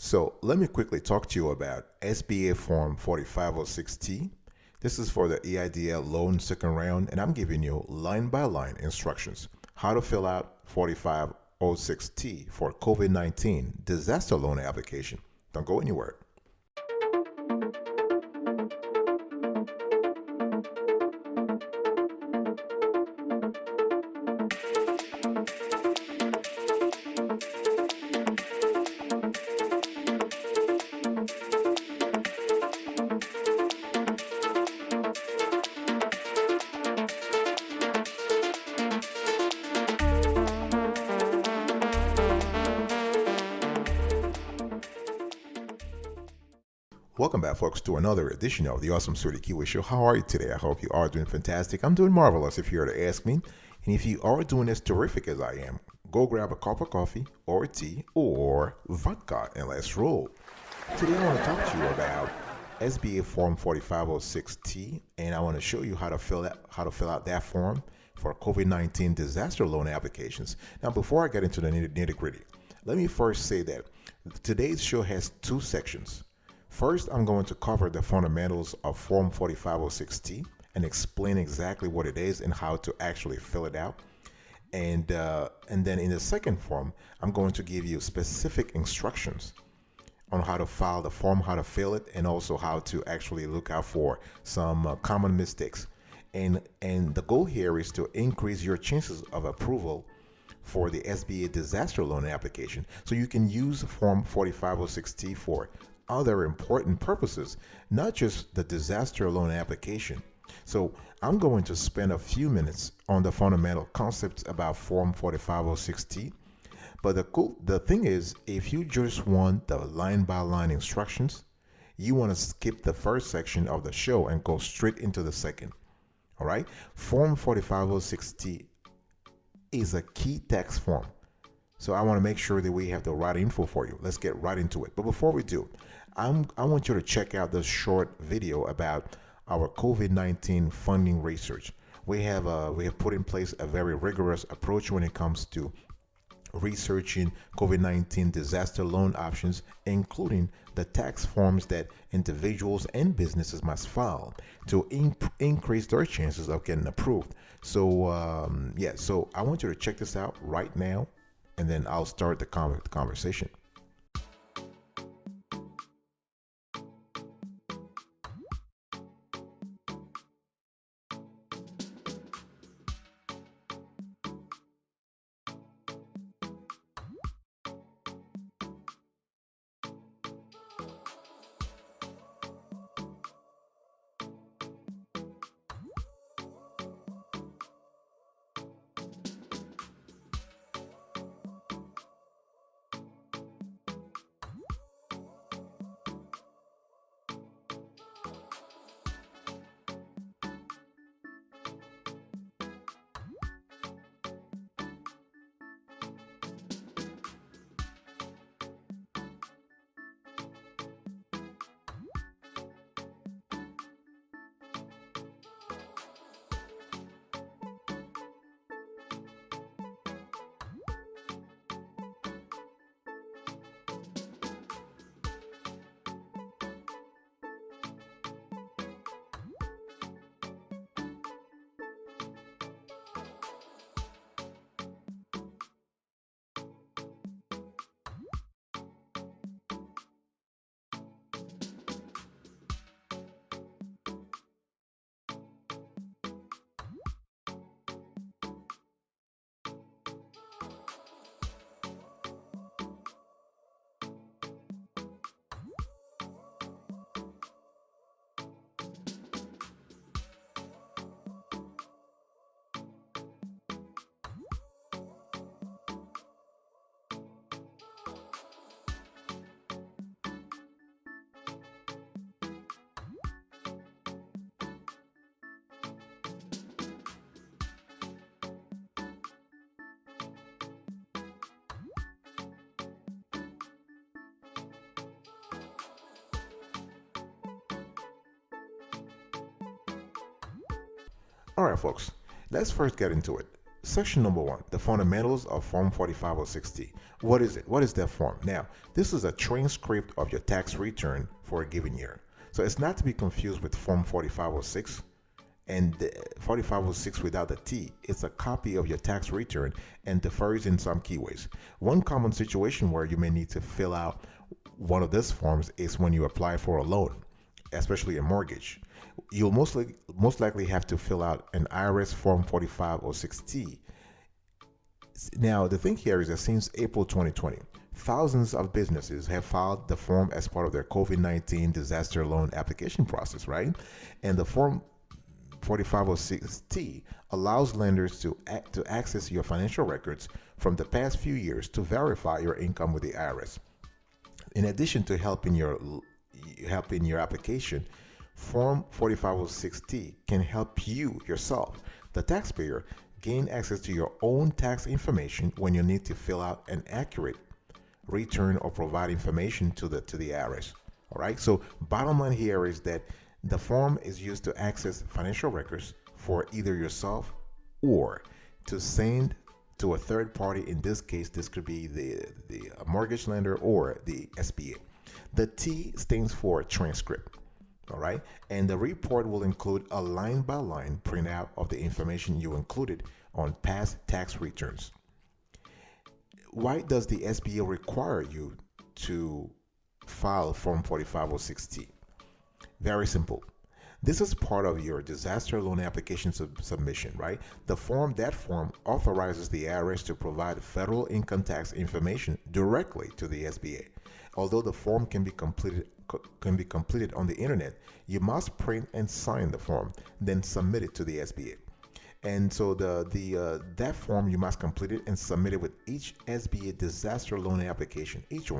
So let me quickly talk to you about SBA Form 4506T. This is for the EIDL loan second round, and I'm giving you line by line instructions how to fill out 4506T for COVID-19 disaster loan application. Don't go anywhere. Welcome back, folks, to another edition of the Awesome Sweetie Kiwi Show. How are you today? I hope you are doing fantastic. I'm doing marvelous if you were to ask me. And if you are doing as terrific as I am, go grab a cup of coffee or tea or vodka and let's roll. Today I want to talk to you about SBA Form 4506T, and I want to show you how to fill out that form for COVID-19 disaster loan applications. Now, before I get into the nitty-gritty, let me first say that today's show has two sections. First, I'm going to cover the fundamentals of Form 4506T and explain exactly what it is and how to actually fill it out. And then in the second form, I'm going to give you specific instructions on how to file the form, how to fill it, and also how to actually look out for some common mistakes. And the goal here is to increase your chances of approval for the SBA disaster loan application. So you can use Form 4506T for other important purposes, not just the disaster loan application. So I'm going to spend a few minutes on the fundamental concepts about Form 4506T. But the thing is, if you just want the line-by-line instructions, you want to skip the first section of the show and go straight into the second. All right? Form 4506T is a key tax form. So I want to make sure that we have the right info for you. Let's get right into it. But before we do, I want you to check out this short video about our COVID-19 funding research. We have put in place a very rigorous approach when it comes to researching COVID-19 disaster loan options, including the tax forms that individuals and businesses must file to increase their chances of getting approved. So so I want you to check this out right now, and then I'll start the conversation. All right, folks, let's first get into it. Section number one, the fundamentals of Form 4506T. What is it? What is that form? Now, this is a transcript of your tax return for a given year. So it's not to be confused with Form 4506 and 4506 without the T. It's a copy of your tax return and differs in some key ways. One common situation where you may need to fill out one of these forms is when you apply for a loan, especially a mortgage. You'll most likely have to fill out an IRS Form 4506T. Now, the thing here is that since April 2020, thousands of businesses have filed the form as part of their COVID-19 disaster loan application process, right? And the Form 4506T allows lenders to access your financial records from the past few years to verify your income with the IRS. In addition to helping your application, Form 4506T can help you yourself, the taxpayer, gain access to your own tax information when you need to fill out an accurate return or provide information to the IRS. All right. So bottom line here is that the form is used to access financial records for either yourself or to send to a third party. In this case, this could be the mortgage lender or the SBA. The T stands for transcript. All right. And the report will include a line by line printout of the information you included on past tax returns. Why does the SBA require you to file Form 4506T? Very simple. This is part of your disaster loan application submission, right? That form authorizes the IRS to provide federal income tax information directly to the SBA. Although the form can be completed on the internet, you must print and sign the form, then submit it to the SBA. And so that form, you must complete it and submit it with each SBA disaster loan application, each of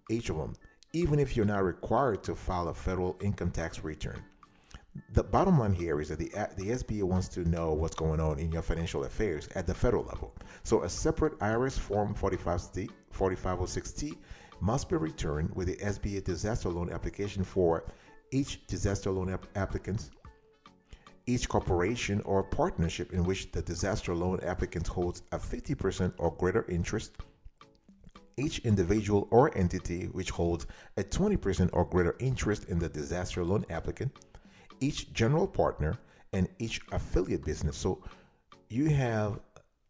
them, even if you're not required to file a federal income tax return. The bottom line here is that the SBA wants to know what's going on in your financial affairs at the federal level. So a separate IRS Form 4506T must be returned with the SBA disaster loan application for each disaster loan applicant, each corporation or partnership in which the disaster loan applicant holds a 50% or greater interest, each individual or entity which holds a 20% or greater interest in the disaster loan applicant, each general partner, and each affiliate business. So you have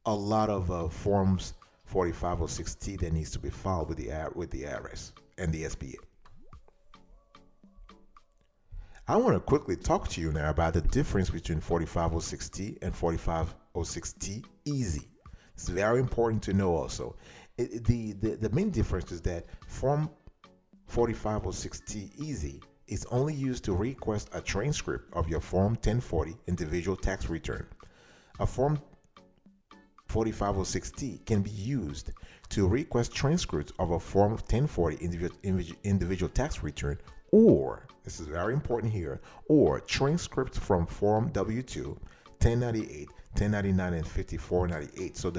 a lot of forms 4506T that needs to be filed with the IRS and the SBA. I want to quickly talk to you now about the difference between 4506T and 4506T Easy. It's very important to know also. The main difference is that Form 4506T Easy is only used to request a transcript of your Form 1040 individual tax return. A Form 4506T can be used to request transcripts of a Form 1040 individual tax return, or, this is very important here, or transcripts from Form W2, 1098, 1099, and 5498. So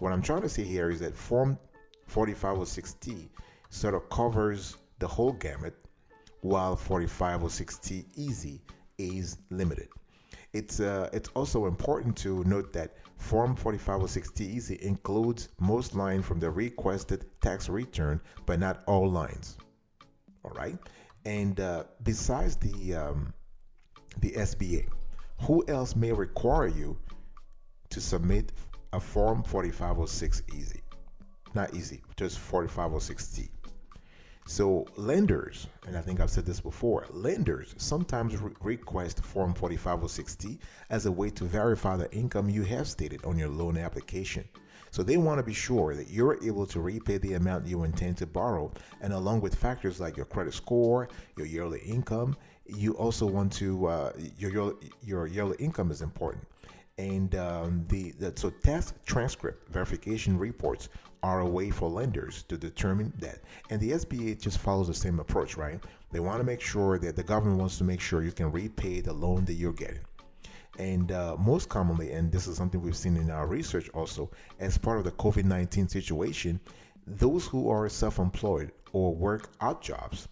what I'm trying to say here is that Form 4506T sort of covers the whole gamut, while 4506T Easy is limited. It's also important to note that Form 4506T Easy includes most lines from the requested tax return, but not all lines. All right. And besides the SBA, who else may require you to submit a Form 4506 Easy? Not Easy, just 4506T. So lenders, and I think I've said this before, lenders sometimes request Form 4506T as a way to verify the income you have stated on your loan application. So they want to be sure that you're able to repay the amount you intend to borrow, and along with factors like your credit score, your yearly income, you also want to your yearly income is important. And so tax transcript verification reports are a way for lenders to determine that. And the SBA just follows the same approach, right? They want to make sure that the government wants to make sure you can repay the loan that you're getting. And most commonly, and this is something we've seen in our research also, as part of the COVID-19 situation, those who are self-employed or work odd jobs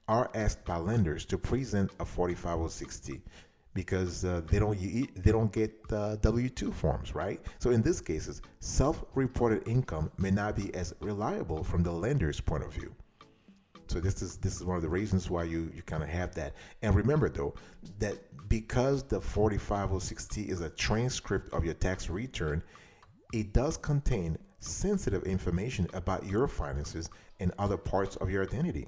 are asked by lenders to present a 4506T. because they don't get W-2 forms, right? So in these cases, self-reported income may not be as reliable from the lender's point of view. So this is one of the reasons why you kind of have that. And remember though that because the 4506T is a transcript of your tax return, it does contain sensitive information about your finances and other parts of your identity.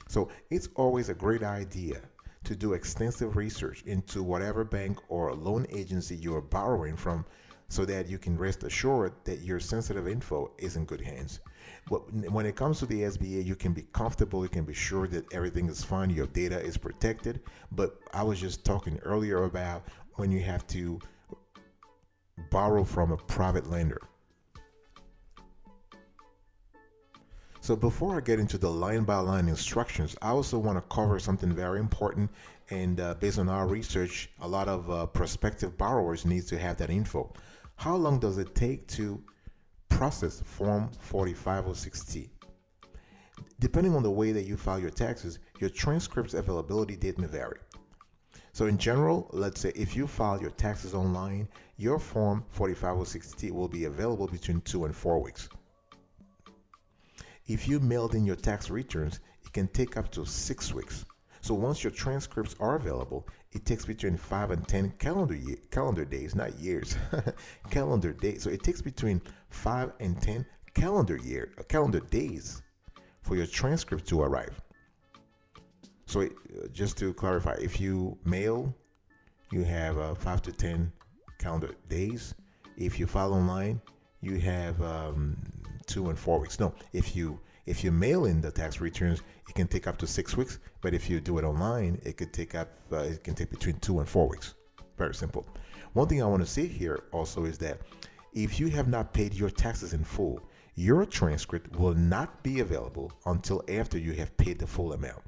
So it's always a great idea to do extensive research into whatever bank or loan agency you are borrowing from so that you can rest assured that your sensitive info is in good hands. But when it comes to the SBA, you can be comfortable, you can be sure that everything is fine, your data is protected. But I was just talking earlier about when you have to borrow from a private lender. So before I get into the line-by-line instructions, I also want to cover something very important. And based on our research, a lot of prospective borrowers need to have that info. How long does it take to process Form 4506T? Depending on the way that you file your taxes, your transcript's availability date may vary. So in general, let's say if you file your taxes online, your Form 4506T will be available between 2 and 4 weeks. If you mailed in your tax returns, it can take up to 6 weeks. So once your transcripts are available, it takes between 5 and 10 calendar days, not years, calendar days. So it takes between 5 and 10 calendar days for your transcript to arrive. So just to clarify, if you mail, you have 5 to 10 calendar days. If you file online, you have 2 and 4 weeks. No, if you mail in the tax returns, it can take up to 6 weeks. But if you do it online, it can take between 2 and 4 weeks. Very simple. One thing I want to say here also is that if you have not paid your taxes in full, your transcript will not be available until after you have paid the full amount.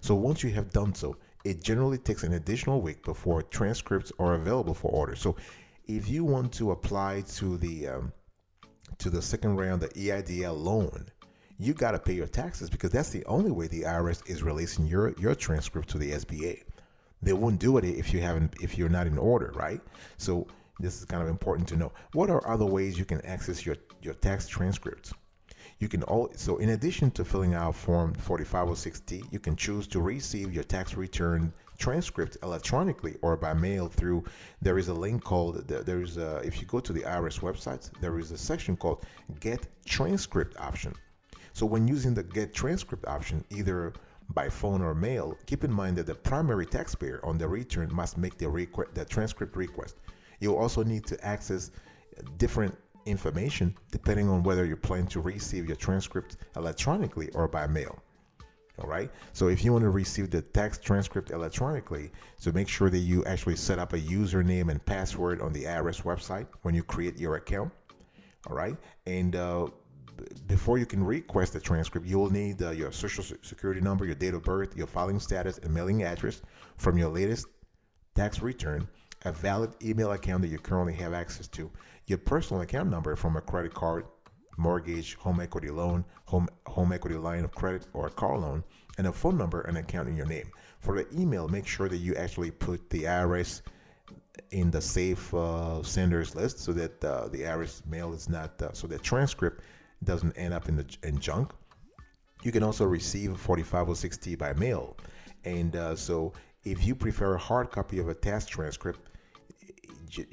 So once you have done so, it generally takes an additional week before transcripts are available for order. So if you want to apply to the second round, the EIDL loan, you got to pay your taxes because that's the only way the IRS is releasing your transcript to the SBA. They won't do it if you're not in order, right? So this is kind of important to know. What are other ways you can access your tax transcripts? You can so in addition to filling out Form 4506T, you can choose to receive your tax return transcript electronically or by mail through. There is a link called if you go to the IRS website, there is a section called Get Transcript option. So when using the Get Transcript option, either by phone or mail, keep in mind that the primary taxpayer on the return must make the transcript request. You'll also need to access different information depending on whether you plan to receive your transcript electronically or by mail. All right. So if you want to receive the tax transcript electronically, so make sure that you actually set up a username and password on the IRS website when you create your account. All right. And before you can request the transcript, you will need your social security number, your date of birth, your filing status, and mailing address from your latest tax return, a valid email account that you currently have access to, your personal account number from a credit card, mortgage, home equity loan, home equity line of credit, or a car loan, and a phone number and account in your name. For the email, make sure that you actually put the IRS in the safe senders list so that the IRS mail is not, so the transcript doesn't end up in junk. You can also receive 4506T by mail. And so if you prefer a hard copy of a tax transcript,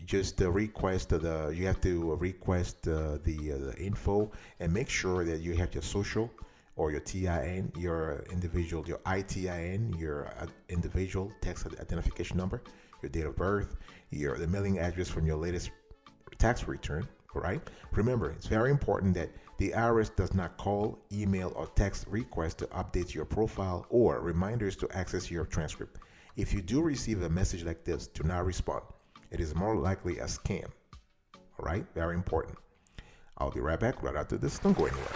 just request you have to request the info and make sure that you have your social or your TIN, your ITIN, your individual tax identification number, your date of birth, the mailing address from your latest tax return. Right? Remember, it's very important that the IRS does not call, email, or text requests to update your profile or reminders to access your transcript. If you do receive a message like this, do not respond. It is more likely a scam. All right? Very important. I'll be right back right after this. Don't go anywhere.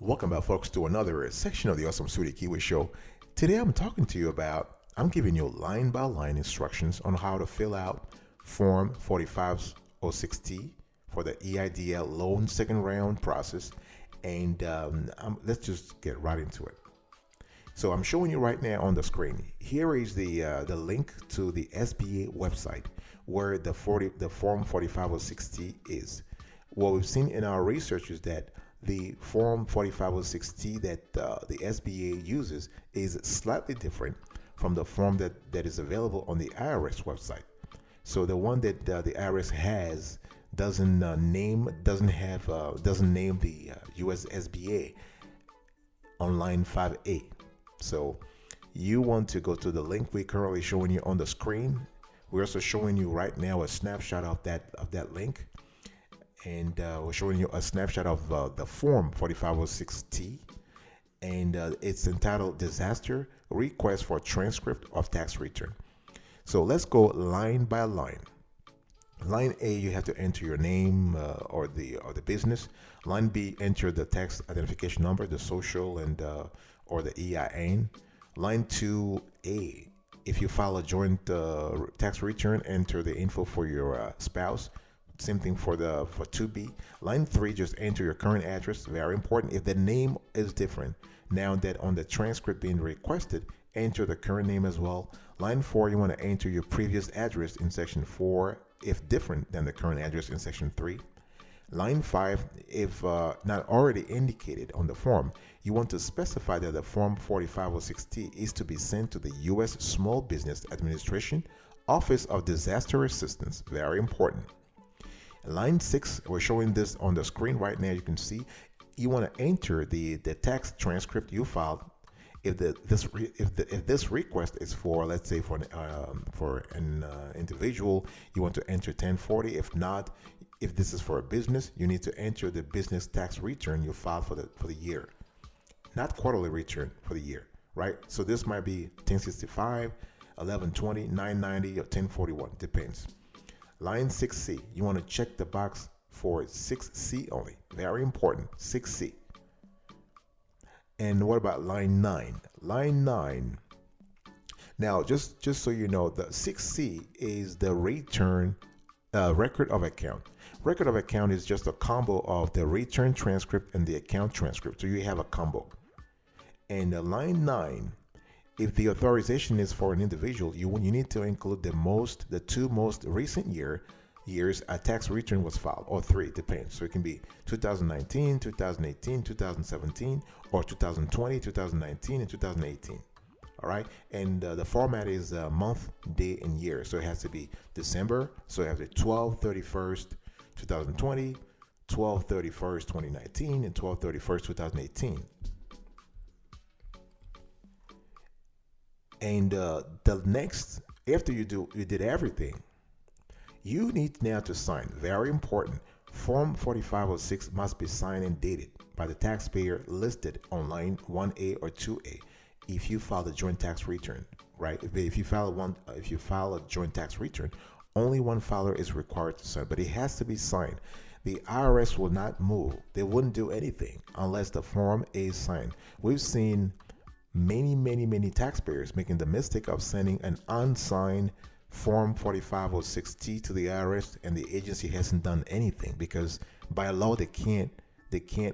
Welcome back, folks, to another section of the Awesome Sweetie Kiwi Show. Today I'm talking to you about I'm giving you line by line instructions on how to fill out Form 4506T for the EIDL loan second round process. And let's just get right into it. So I'm showing you right now on the screen. Here is the link to the SBA website where the Form 4506T is. What we've seen in our research is that the Form 4506T that the SBA uses is slightly different from the form that is available on the IRS website. So the one that the IRS has doesn't name the US SBA on line 5A. So you want to go to the link we're currently showing you on the screen. We're also showing you right now a snapshot of that link, and we're showing you a snapshot of the Form 4506T, and it's entitled Disaster Request for Transcript of Tax Return. So let's go line by line. Line A, you have to enter your name or the business. Line B, enter the tax identification number, the social and or the EIN. Line 2A, if you file a joint tax return, enter the info for your spouse. Same thing for 2B. Line 3, just enter your current address. Very important. If the name is different, now that on the transcript being requested, enter the current name as well. Line 4, you want to enter your previous address in section 4 if different than the current address in section 3. Line 5, if not already indicated on the form, you want to specify that the Form 4506T is to be sent to the U.S. Small Business Administration Office of Disaster Assistance. Very important. Line 6, we're showing this on the screen right now. You can see you want to enter the tax transcript you filed. If this request is for, let's say, for an individual, you want to enter 1040. If not, if this is for a business, you need to enter the business tax return you filed for the year, not quarterly return, for the year, right? So this might be 1065, 1120, 990, or 1041, depends. Line 6C, you want to check the box for 6C only. Very important, 6C. And what about line 9? Line 9. Now, just so you know, the 6C is the return record of account. Record of account is just a combo of the return transcript and the account transcript. So you have a combo. And line 9, if the authorization is for an individual, you need to include the two most recent years a tax return was filed, or 3, depends. So it can be 2019, 2018, 2017, or 2020, 2019, and 2018. All right, and the format is month, day, and year. So it has to be December. So it has to be 12/31st, 2020, 12/31st, 2019, and 12/31st, 2018. And the next, after you did everything, you need now to sign. Very important. Form 4506 must be signed and dated by the taxpayer listed on line 1A or 2A. If you file a joint tax return, right? If you file a joint tax return, only one filer is required to sign, but it has to be signed. The IRS will not move. They wouldn't do anything unless the Form is signed. We've seen many taxpayers making the mistake of sending an unsigned Form 4506T to the IRS, and the agency hasn't done anything because by law they can't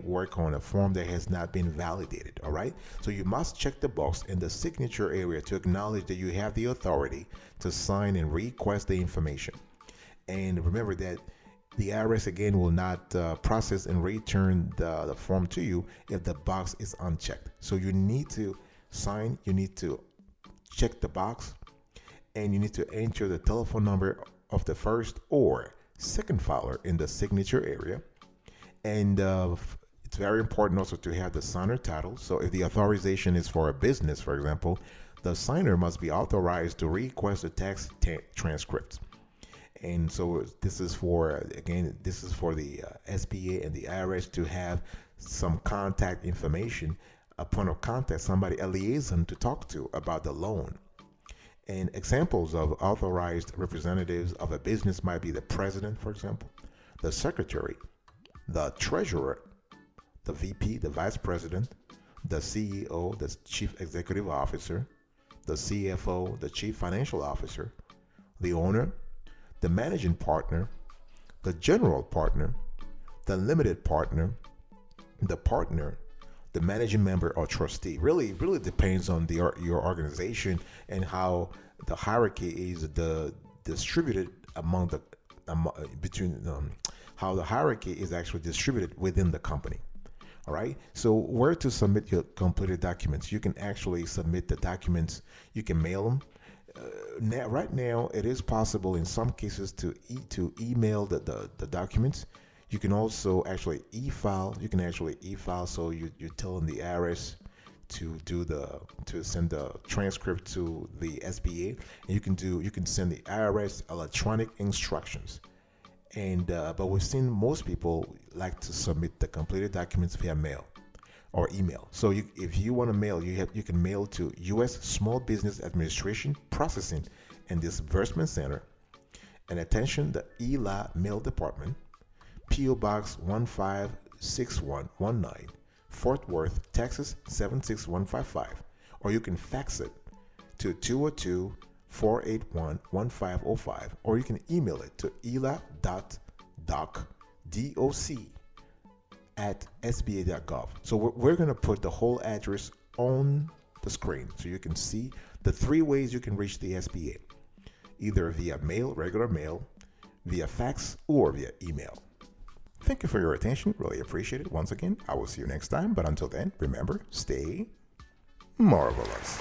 work on a form that has not been validated. All right, so you must check the box in the signature area to acknowledge that you have the authority to sign and request the information. And remember that the IRS again will not process and return the form to you if the box is unchecked. So you need to sign, you need to check the box, and you need to enter the telephone number of the first or second filer in the signature area. And it's very important also to have the signer title. So if the authorization is for a business, for example, the signer must be authorized to request a tax transcript. And so this is for the SBA and the IRS to have some contact information, a point of contact, somebody, a liaison to talk to about the loan. And examples of authorized representatives of a business might be the president, for example, the secretary, the treasurer, the VP, the vice president, the CEO, the chief executive officer, the CFO, the chief financial officer, the owner, the managing partner, the general partner, the limited partner, the managing member or trustee. Really depends on your organization and how the hierarchy is distributed among the between how the hierarchy is actually distributed within the company. All right. So where to submit your completed documents? You can actually submit the documents. You can mail them. Right now, it is possible in some cases to email the documents. You can also actually e-file. You can actually e-file. So you're telling the IRS to send the transcript to the SBA, and you can send the IRS electronic instructions. And but we've seen most people like to submit the completed documents via mail or email. So if you want to mail, you can mail to U.S. Small Business Administration Processing and Disbursement Center, and attention, the ELA Mail Department, P.O. Box 156119, Fort Worth, Texas 76155, or you can fax it to 202-481-1505, or you can email it to ela.doc@sba.gov. So we're going to put the whole address on the screen so you can see the three ways you can reach the SBA, either via mail, regular mail, via fax, or via email. Thank you for your attention. Really appreciate it. Once again, I will see you next time. But until then, remember, stay marvelous.